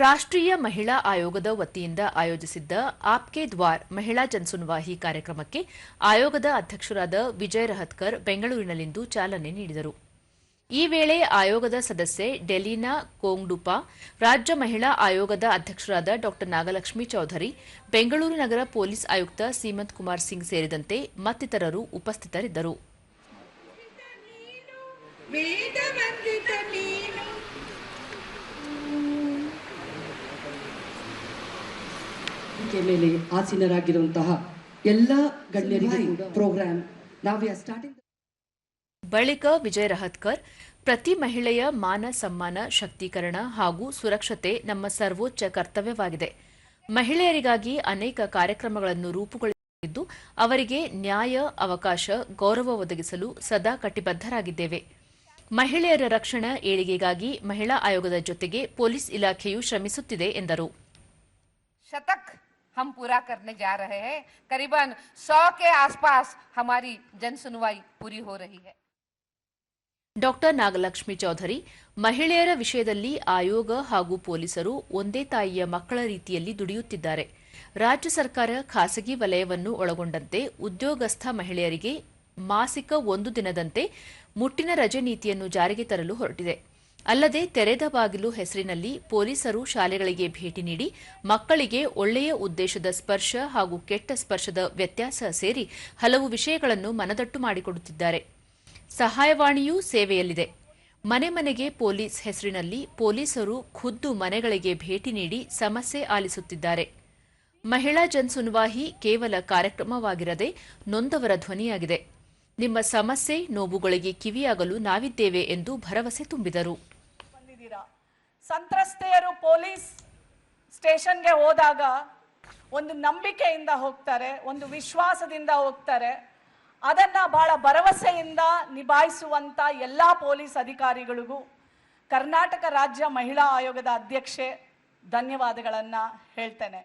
ರಾಷ್ಟ್ರೀಯ ಮಹಿಳಾ ಆಯೋಗದ ವತಿಯಿಂದ ಆಯೋಜಿಸಿದ್ದ ಆಪ್ಕೆ ದ್ವಾರ್ ಮಹಿಳಾ ಜನಸುನ್ವಾಹಿ ಕಾರ್ಯಕ್ರಮಕ್ಕೆ ಆಯೋಗದ ಅಧ್ಯಕ್ಷರಾದ ವಿಜಯ್ ರಹತ್ಕರ್ ಬೆಂಗಳೂರಿನಲ್ಲಿಂದು ಚಾಲನೆ ನೀಡಿದರು. ಈ ವೇಳೆ ಆಯೋಗದ ಸದಸ್ಯೆ ಡೆಲೀನಾ ಕೋಂಗ್ಡುಪಾ, ರಾಜ್ಯ ಮಹಿಳಾ ಆಯೋಗದ ಅಧ್ಯಕ್ಷರಾದ ಡಾ ನಾಗಲಕ್ಷ್ಮಿ ಚೌಧರಿ, ಬೆಂಗಳೂರು ನಗರ ಪೊಲೀಸ್ ಆಯುಕ್ತ ಸೀಮಂತ್ ಕುಮಾರ್ ಸಿಂಗ್ ಸೇರಿದಂತೆ ಮತ್ತಿತರರು ಉಪಸ್ಥಿತರಿದ್ದರು. ಮೇಲೆ ಆಸೀನರಾಗಿರುವಂತಹ ಎಲ್ಲ ಗಣ್ಯರಿಗೂ ಪ್ರೋಗ್ರಾಂ ಬಳಿಕ ವಿಜಯ್ ರಹತ್ಕರ್, ಪ್ರತಿ ಮಹಿಳೆಯ ಮಾನ ಸಮ್ಮಾನ, ಶಕ್ತೀಕರಣ ಹಾಗೂ ಸುರಕ್ಷತೆ ನಮ್ಮ ಸರ್ವೋಚ್ಚ ಕರ್ತವ್ಯವಾಗಿದೆ. ಮಹಿಳೆಯರಿಗಾಗಿ ಅನೇಕ ಕಾರ್ಯಕ್ರಮಗಳನ್ನು ರೂಪುಗೊಳಿಸಿದ್ದು, ಅವರಿಗೆ ನ್ಯಾಯ, ಅವಕಾಶ, ಗೌರವ ಒದಗಿಸಲು ಸದಾ ಕಟಿಬದ್ಧರಾಗಿದ್ದೇವೆ. ಮಹಿಳೆಯರ ರಕ್ಷಣಾ ಏಳಿಗೆಗಾಗಿ ಮಹಿಳಾ ಆಯೋಗದ ಜೊತೆಗೆ ಪೊಲೀಸ್ ಇಲಾಖೆಯು ಶ್ರಮಿಸುತ್ತಿದೆ ಎಂದರು. हम पूरा करने जा रहे हैं। करीबन 100 के आसपास हमारी जन सुनवाई पूरी हो रही है. ಡಾಕ್ಟರ್ ನಾಗಲಕ್ಷ್ಮಿ ಚೌಧರಿ, ಮಹಿಳೆಯರ ವಿಷಯದಲ್ಲಿ ಆಯೋಗ ಹಾಗೂ ಪೊಲೀಸರು ಒಂದೇ ತಾಯಿಯ ಮಕ್ಕಳ ರೀತಿಯಲ್ಲಿ ದುಡಿಯುತ್ತಿದ್ದಾರೆ. ರಾಜ್ಯ ಸರ್ಕಾರ ಖಾಸಗಿ ವಲಯವನ್ನು ಒಳಗೊಂಡಂತೆ ಉದ್ಯೋಗಸ್ಥ ಮಹಿಳೆಯರಿಗೆ ಮಾಸಿಕ 1 ದಿನದಂತೆ ಮುಟ್ಟಿನ ರಜೆ ನೀತಿಯನ್ನು ಜಾರಿಗೆ ತರಲು ಹೊರಟಿದೆ. ಅಲ್ಲದೆ ತೆರೆದ ಬಾಗಿಲು ಹೆಸರಿನಲ್ಲಿ ಪೊಲೀಸರು ಶಾಲೆಗಳಿಗೆ ಭೇಟಿ ನೀಡಿ ಮಕ್ಕಳಿಗೆ ಒಳ್ಳೆಯ ಉದ್ದೇಶದ ಸ್ಪರ್ಶ ಹಾಗೂ ಕೆಟ್ಟ ಸ್ಪರ್ಶದ ವ್ಯತ್ಯಾಸ ಸೇರಿ ಹಲವು ವಿಷಯಗಳನ್ನು ಮನದಟ್ಟು ಮಾಡಿಕೊಡುತ್ತಿದ್ದಾರೆ. ಸಹಾಯವಾಣಿಯೂ ಸೇವೆಯಲ್ಲಿದೆ. ಮನೆ ಮನೆಗೆ ಪೊಲೀಸ್ ಹೆಸರಿನಲ್ಲಿ ಪೊಲೀಸರು ಖುದ್ದು ಮನೆಗಳಿಗೆ ಭೇಟಿ ನೀಡಿ ಸಮಸ್ಯೆ ಆಲಿಸುತ್ತಿದ್ದಾರೆ. ಮಹಿಳಾ ಜನ್ ಸುನ್ವಾಹಿ ಕೇವಲ ಕಾರ್ಯಕ್ರಮವಾಗಿರದೆ ನೊಂದವರ ಧ್ವನಿಯಾಗಿದೆ. ನಿಮ್ಮ ಸಮಸ್ಯೆ, ನೋವುಗಳಿಗೆ ಕಿವಿಯಾಗಲು ನಾವಿದ್ದೇವೆ ಎಂದು ಭರವಸೆ ತುಂಬಿದರು. ಸಂತ್ರಸ್ತೆಯರು ಪೊಲೀಸ್ ಸ್ಟೇಷನ್ಗೆ ಹೋದಾಗ ಒಂದು ನಂಬಿಕೆಯಿಂದ ಹೋಗ್ತಾರೆ, ಒಂದು ವಿಶ್ವಾಸದಿಂದ ಹೋಗ್ತಾರೆ. ಅದನ್ನ ಬಹಳ ಭರವಸೆಯಿಂದ ನಿಭಾಯಿಸುವಂತ ಎಲ್ಲ ಪೊಲೀಸ್ ಅಧಿಕಾರಿಗಳಿಗೂ ಕರ್ನಾಟಕ ರಾಜ್ಯ ಮಹಿಳಾ ಆಯೋಗದ ಅಧ್ಯಕ್ಷೆ ಧನ್ಯವಾದಗಳನ್ನು ಹೇಳ್ತೇನೆ.